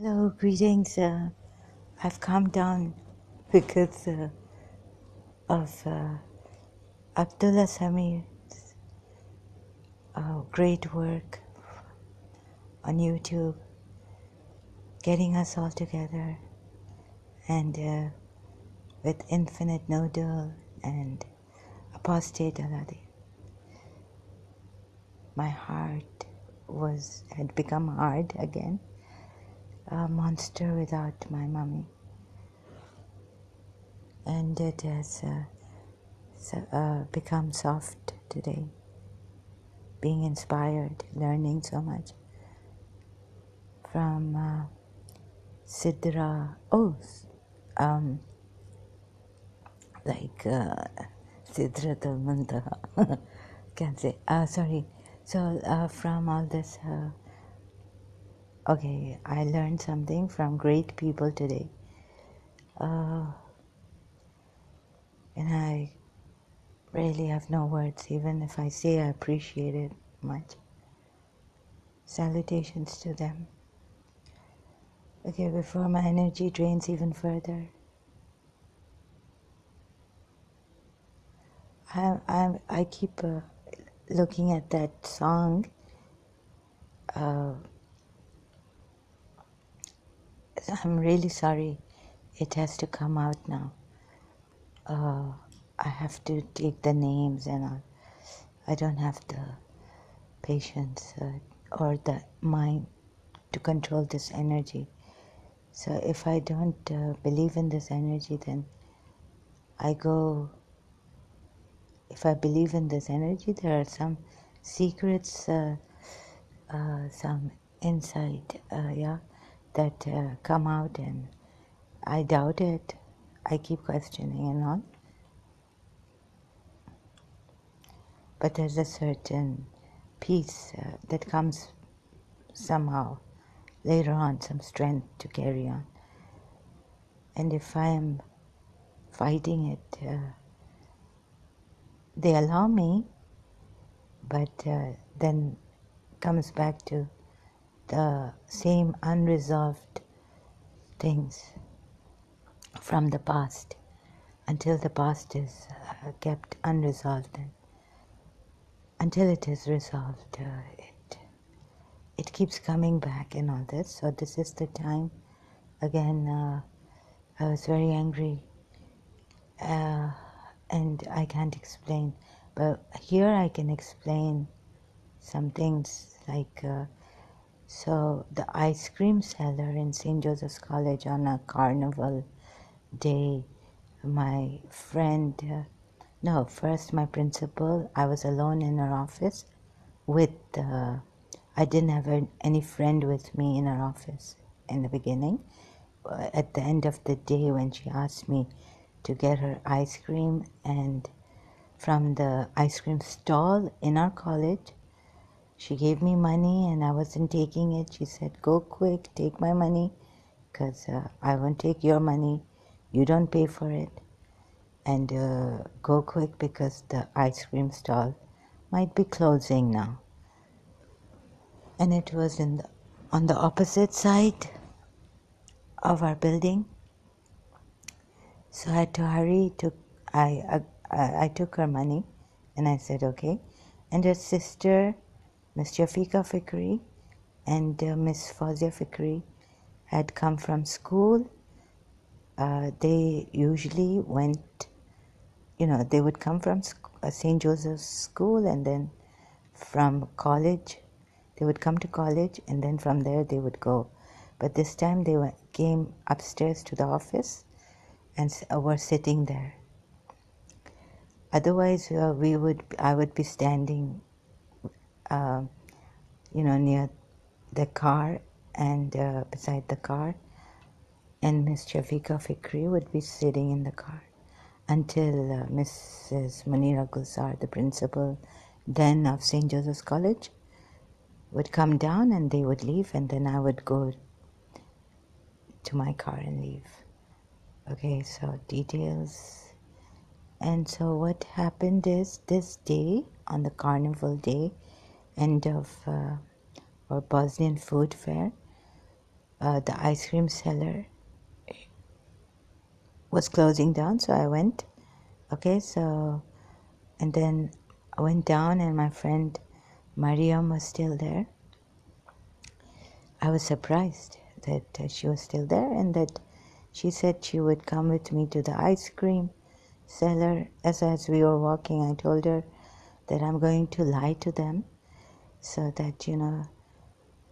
Hello, greetings. I've come down because of Abdullah Samir's great work on YouTube, getting us all together, and with Infinite Noodle and Apostate Aladi. My heart had become hard again, a monster without my mummy, and it has become soft today. Being inspired, learning so much from Sidra. Like Sidratul Muntaha. Can't say. Sorry. So from all this, okay, I learned something from great people today, and I really have no words. Even if I say I appreciate it much. Salutations to them. Okay, before my energy drains even further, I keep looking at that song. I'm really sorry. It has to come out now. I have to take the names and all. I don't have the patience or the mind to control this energy. So if I don't believe in this energy, then I go. If I believe in this energy, there are some secrets, some insight, that come out, and I doubt it. I keep questioning and all. But there's a certain peace that comes somehow later on, some strength to carry on. And if I am fighting it, they allow me, but then comes back to the same unresolved things from the past until the past is kept unresolved. And until it is resolved, it keeps coming back and all this. So this is the time. Again, I was very angry, and I can't explain. But here I can explain some things like, so the ice cream seller in St. Joseph's College on a carnival day, my friend, first my principal, I was alone in her office with, I didn't have any friend with me in her office in the beginning. At the end of the day, when she asked me to get her ice cream, and from the ice cream stall in our college, she gave me money and I wasn't taking it. She said, "Go quick, take my money, because I won't take your money. You don't pay for it. And go quick because the ice cream stall might be closing now." And it was on the opposite side of our building. So I had to hurry. I took her money and I said, okay. And her sister, Miss Shafiqa Fikree, and Miss Fauzia Fikree had come from school. They usually went, they would come from St. Joseph's School, and then from college, they would come to college, and then from there they would go. But this time they came upstairs to the office and were sitting there. Otherwise, I would be standing, near the car and beside the car, and Miss Shafiqa Fikree would be sitting in the car until Mrs. Munira Gulzar, the principal then of St. Joseph's College, would come down and they would leave, and then I would go to my car and leave. Okay, so details. And so what happened is, this day, on the carnival day, end of or Bosnian food fair, the ice cream seller was closing down, so I went. Okay, so, and then I went down and my friend Maryam was still there. I was surprised that she was still there and that she said she would come with me to the ice cream seller. As we were walking, I told her that I'm going to lie to them so that, you know,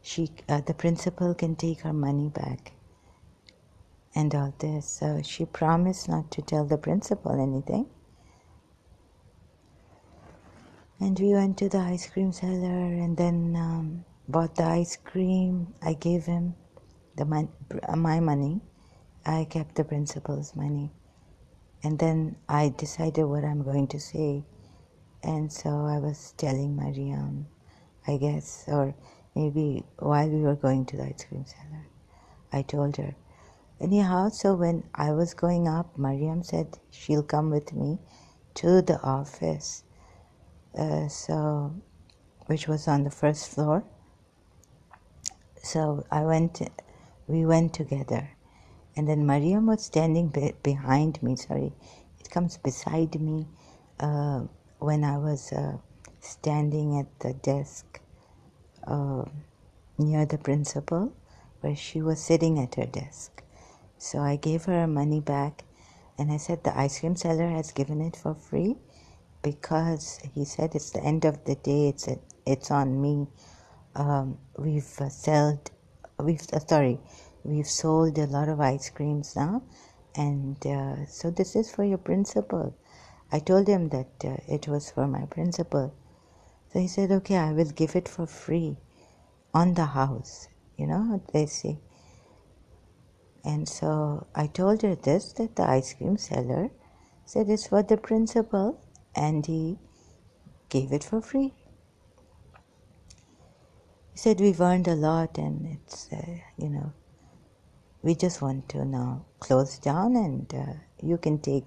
the principal can take her money back and all this. So she promised not to tell the principal anything. And we went to the ice cream seller and then bought the ice cream. I gave him my money. I kept the principal's money. And then I decided what I'm going to say. And so I was telling Maryam, I guess, or maybe while we were going to the ice cream seller, I told her. Anyhow, so when I was going up, Maryam said she'll come with me to the office, which was on the first floor. So we went together. And then Maryam was standing behind me, it comes beside me when I was standing at the desk near the principal, where she was sitting at her desk. So I gave her her money back, and I said the ice cream seller has given it for free because he said it's the end of the day, it's on me. We've sold a lot of ice creams now, and so this is for your principal. I told him that it was for my principal. So he said, okay, I will give it for free on the house, you know what they say. And so I told her this, that the ice cream seller said it's for the principal, and he gave it for free. He said we've earned a lot, and it's, you know, we just want to now close down, and you can take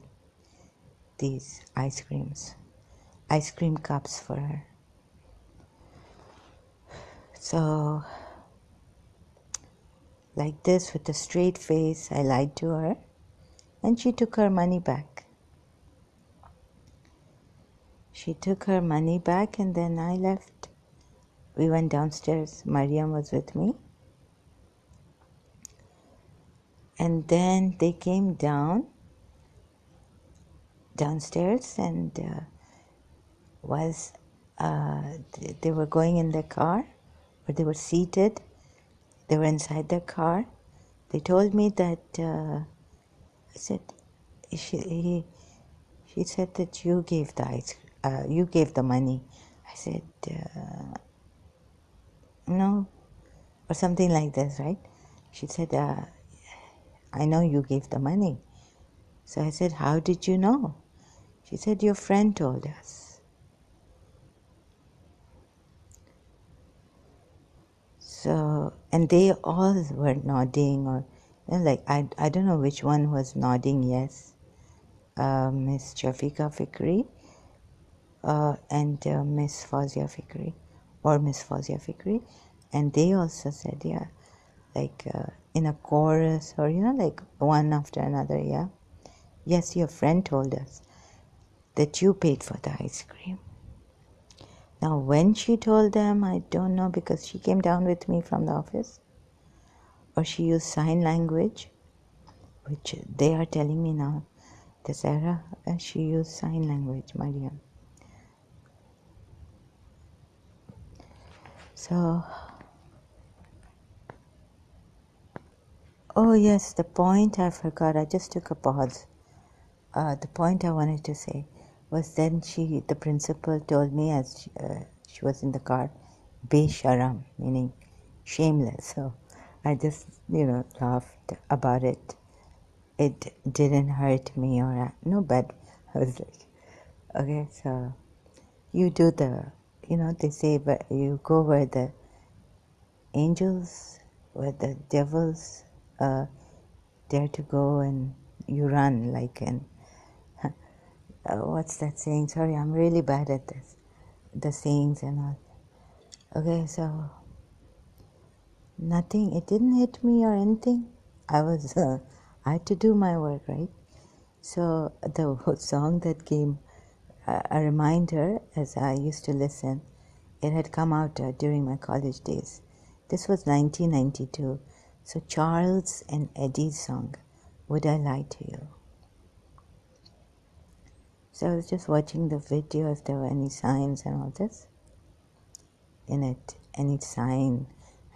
these ice cream cups for her. So, like this, with a straight face, I lied to her, and she took her money back. She took her money back, and then I left. We went downstairs. Maryam was with me. And then they came downstairs, and they were going in their car, or they were seated. They were inside their car. They told me that I said she said that you gave the money. I said no, or something like this, right? She said I know you gave the money. So I said, how did you know? She said, your friend told us. So, and they all were nodding, or, you know, like, I don't know which one was nodding yes. Miss Shafiqa Fikree and Miss Fauzia Fikree, or Miss Fauzia Fikree. And they also said, yeah, like in a chorus, or, you know, like one after another, yeah. Yes, your friend told us that you paid for the ice cream. Now, when she told them, I don't know, because she came down with me from the office, or she used sign language, which they are telling me now, the Sarah, she used sign language, Maryam. So, oh yes, the point I forgot, I just took a pause. The point I wanted to say was then the principal told me as she was in the car, Besharam, meaning shameless. So I just, you know, laughed about it. It didn't hurt me or no, but I was like, okay, so you do you know, they say, but you go where the angels, where the devils dare to go, and you run like an what's that saying? Sorry, I'm really bad at this, the sayings and all. Okay, so nothing, it didn't hit me or anything. I had to do my work, right? So the song that came, a reminder as I used to listen, it had come out during my college days. This was 1992. So Charles and Eddie's song, Would I Lie to You? So I was just watching the video if there were any signs and all this in it, any sign,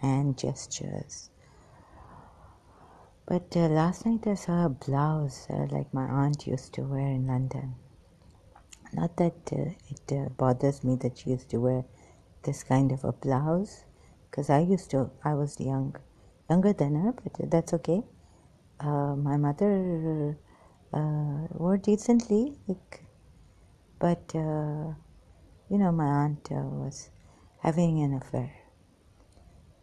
hand gestures. But last night I saw a blouse like my aunt used to wear in London. Not that it bothers me that she used to wear this kind of a blouse, because I was younger than her, but that's okay. My mother wore decently, but my aunt was having an affair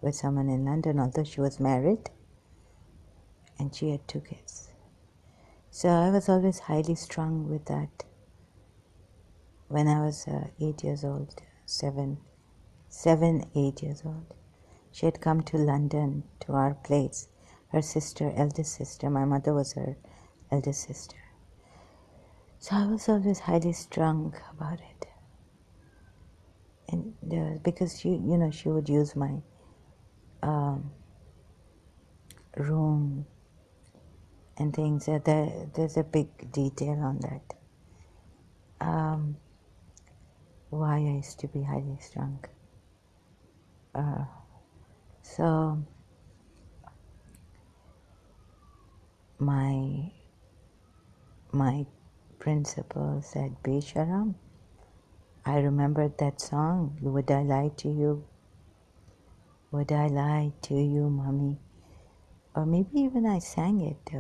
with someone in London, although she was married, and she had 2 kids. So I was always highly strung with that. When I was 8 years old, 8 years old, she had come to London, to our place. Her sister, eldest sister, my mother was her eldest sister. So I was always highly strung about it. And because she would use my room and things. There's a big detail on that. Why I used to be highly strung. So my principal said, Besharam. I remembered that song, Would I Lie to You? Would I lie to you, mommy? Or maybe even I sang it,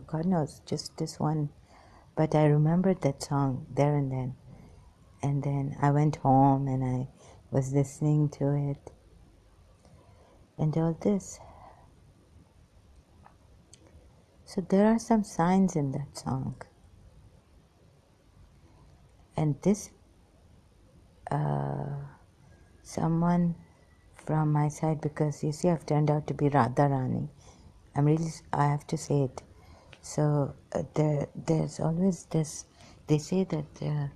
God knows, just this one. But I remembered that song there and then. And then I went home and I was listening to it and all this. So there are some signs in that song. And this, someone from my side, because you see I've turned out to be Radharani. I have to say it. So there's always this, they say that,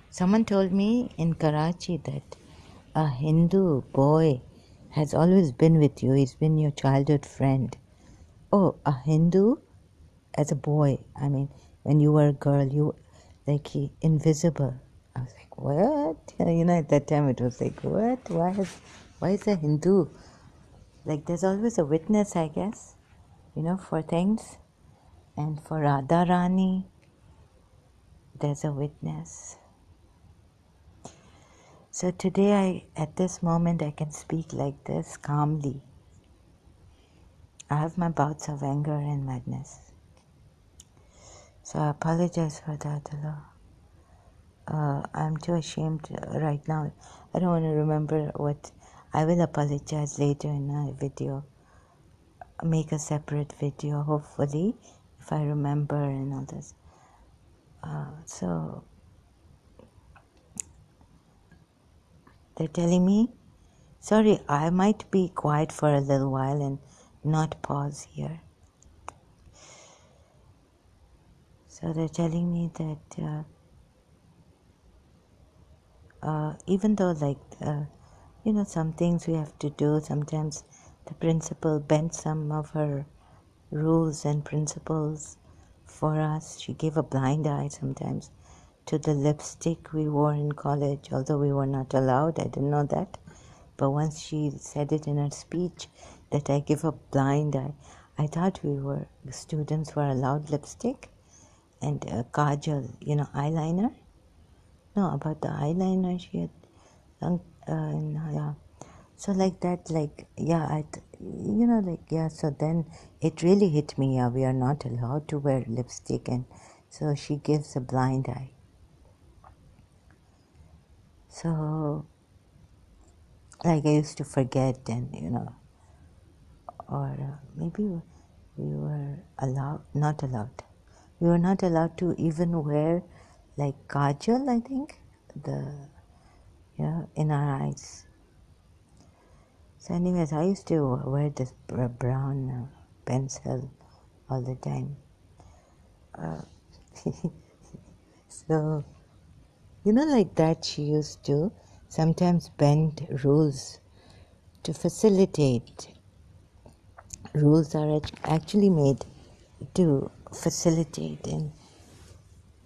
someone told me in Karachi that a Hindu boy has always been with you. He's been your childhood friend. Oh, a Hindu as a boy. I mean, when you were a girl, invisible. I was like, what? At that time it was like, what? Why is a Hindu? Like, there's always a witness, I guess, for things. And for Radharani, there's a witness. So today, at this moment, I can speak like this calmly. I have my bouts of anger and madness. So I apologize for that, Allah. I'm too ashamed right now. I don't want to remember what. I will apologize later in a video. Make a separate video, hopefully, if I remember and all this. So they're telling me, sorry, I might be quiet for a little while and not pause here. So they're telling me that even though some things we have to do, sometimes the principal bent some of her rules and principles for us. She gave a blind eye sometimes to the lipstick we wore in college, although we were not allowed. I didn't know that. But once she said it in her speech that I give a blind eye, I thought students were allowed lipstick and kajal, eyeliner. No, about the eyeliner she had done, yeah. So like that, so then it really hit me, we are not allowed to wear lipstick, and so she gives a blind eye. So, like I used to forget, and, or maybe we were not allowed. We were not allowed to even wear like kajal, I think, in our eyes. So anyways, I used to wear this brown pencil all the time. So, like that she used to sometimes bend rules to facilitate. Rules are actually made to facilitate and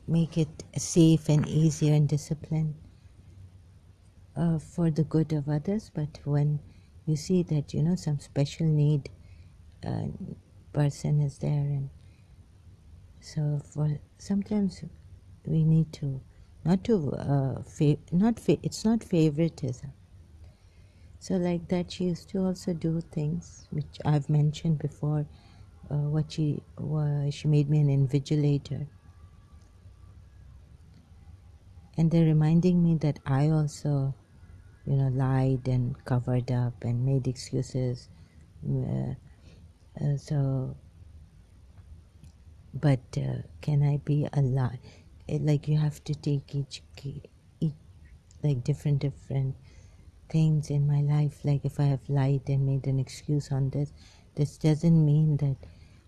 make it safe and easier and disciplined for the good of others. But when you see that, some special need person is there, and so for sometimes we need to not to it's not favoritism. So like that, she used to also do things which I've mentioned before. She made me an invigilator, and they're reminding me that I also, lied and covered up and made excuses. But can I be a lie? Like you have to take each like different things in my life. Like if I have lied and made an excuse on this doesn't mean that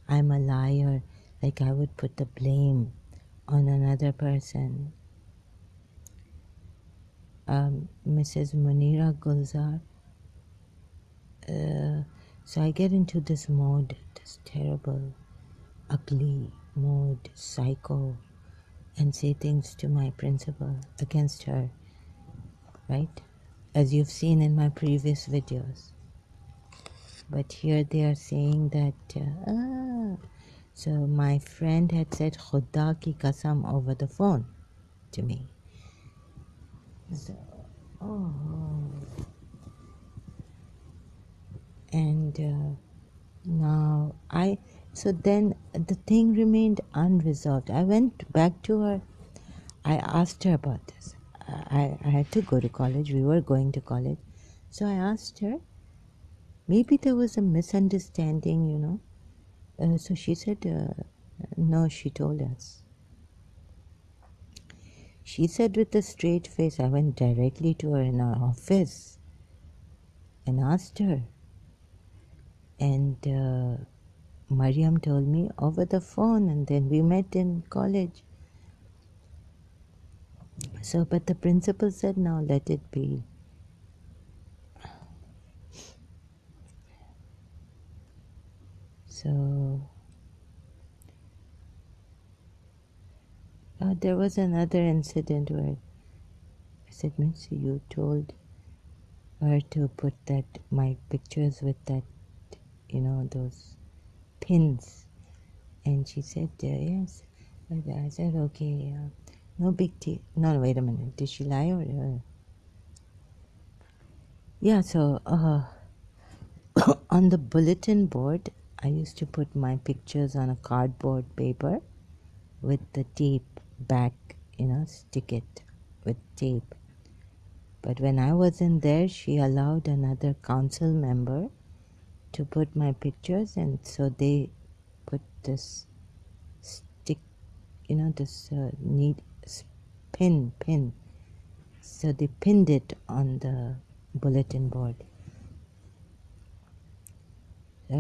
I'm a liar. Like I would put the blame on another person. Mrs. Munira Gulzar. So I get into this mode, this terrible, ugly mode, psycho, and say things to my principal against her, right? As you've seen in my previous videos. But here they are saying that, so my friend had said Khuda ki kasam over the phone to me. So, and now so then the thing remained unresolved. I went back to her. I asked her about this. I had to go to college. We were going to college. So I asked her. Maybe there was a misunderstanding, so she said, no, she told us. She said with a straight face. I went directly to her in our office and asked her. And Maryam told me over the phone, and then we met in college. So, but the principal said, now let it be. So, there was another incident where I said, Mitzi, you told her to put my pictures with that, those pins. And she said, yes. I said, okay, no big deal. No, wait a minute. Did she lie or? Yeah, so on the bulletin board, I used to put my pictures on a cardboard paper with the tape back, stick it with tape. But when I wasn't there, she allowed another council member to put my pictures, and so they put this stick, this pin. So they pinned it on the bulletin board. I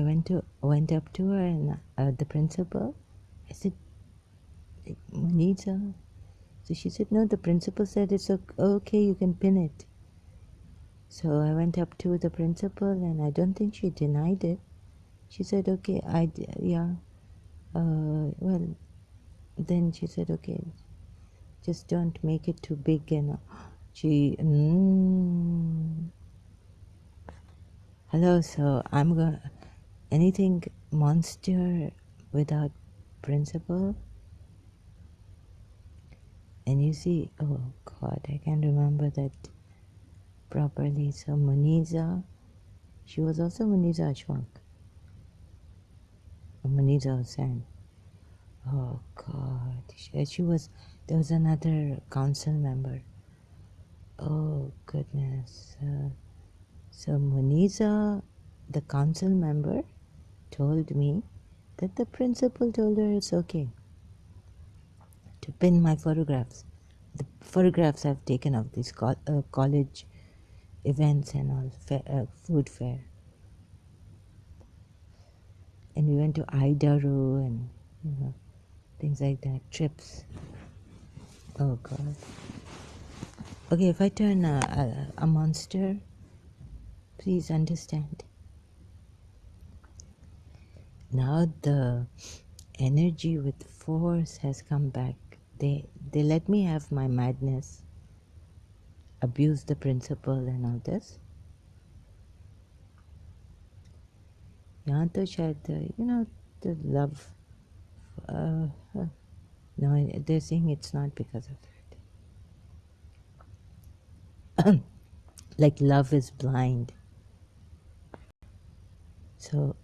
went up to her and the principal. I said, Munira. So she said, no, the principal said it's okay, you can pin it. So I went up to the principal, and I don't think she denied it. She said, okay, yeah. Well, then she said, okay, just don't make it too big. And hello, so I'm going anything monster without principal. And you see, oh God, I can't remember that properly. So Munira, she was also Munira Ashfaq. Munira Hussain. Oh God, she was, there was another council member. Oh goodness. So Munira, the council member, told me that the principal told her it's okay to pin my photographs. The photographs I've taken of these college events and all, food fair. And we went to Idaru and things like that, trips. Oh God. Okay, if I turn a monster, please understand. Now the energy with force has come back. They let me have my madness, abuse the principle and all this. यहाँ तो शायद the love. No, they're saying it's not because of that. Like love is blind. So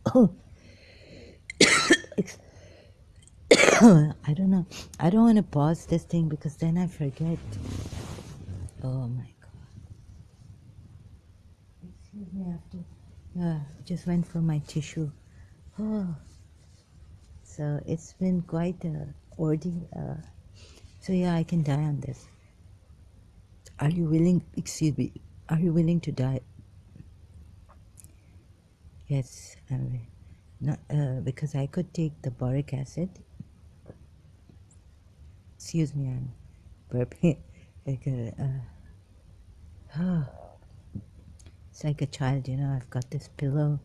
I don't know. I don't want to pause this thing because then I forget. Oh my God. Excuse me, I have to. Just went for my tissue. Oh. So it's been quite a ordeal. So yeah, I can die on this. Are you willing? Excuse me. Are you willing to die? Yes, I will. Not because I could take the boric acid. Excuse me, I'm burping. It's like a child, I've got this pillow.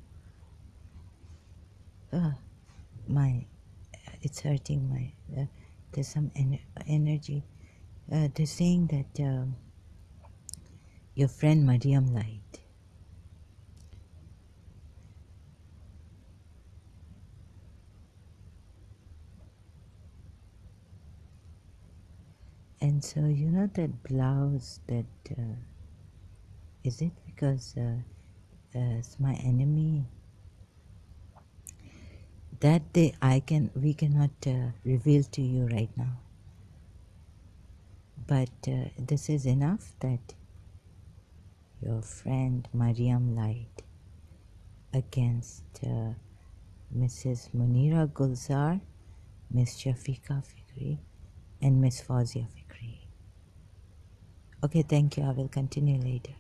It's hurting my. There's some energy. They're saying that your friend Maryam lied. And so that blouse that is it because it's my enemy that we cannot reveal to you right now, but this is enough that your friend Maryam lied against Mrs. Munira Gulzar, Miss Shafiqa Fikree, and Miss Fauzia Fikree. Okay, thank you. I will continue later.